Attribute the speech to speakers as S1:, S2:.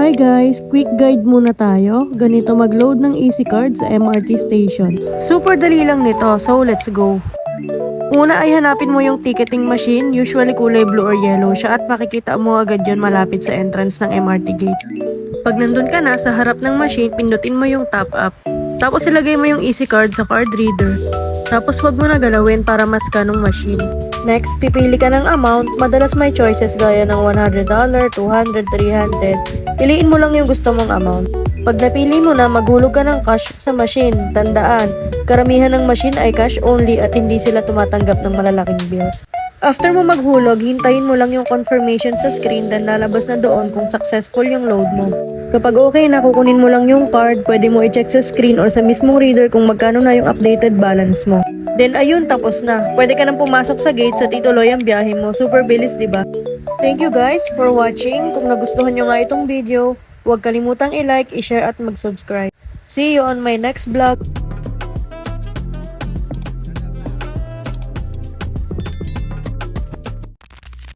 S1: Hi guys! Quick guide muna tayo. Ganito mag-load ng EC card sa MRT station. Super dali lang nito, so let's go! Una ay hanapin mo yung ticketing machine, usually kulay blue or yellow siya at makikita mo agad yun malapit sa entrance ng MRT gate. Pag nandun ka na sa harap ng machine, pindutin mo yung top up. Tapos ilagay mo yung EC card sa card reader. Tapos wag mo na galawin para ma-scan ng machine. Next, pipili ka ng amount. Madalas may choices gaya ng $100, $200, $300. Piliin mo lang yung gusto mong amount. Pag napili mo na, maghulog ka ng cash sa machine. Tandaan, karamihan ng machine ay cash only at hindi sila tumatanggap ng malalaking bills. After mo maghulog, hintayin mo lang yung confirmation sa screen dan lalabas na doon kung successful yung load mo. Kapag okay na, kukunin mo lang yung card, pwede mo i-check sa screen or sa mismong reader kung magkano na yung updated balance mo. Then ayun, tapos na. Pwede ka nang pumasok sa gate sa tituloy ang biyahe mo. Super bilis, diba? Thank you guys for watching. Kung nagustuhan nyo nga itong video, huwag kalimutang i-like, i-share at mag-subscribe. See you on my next vlog.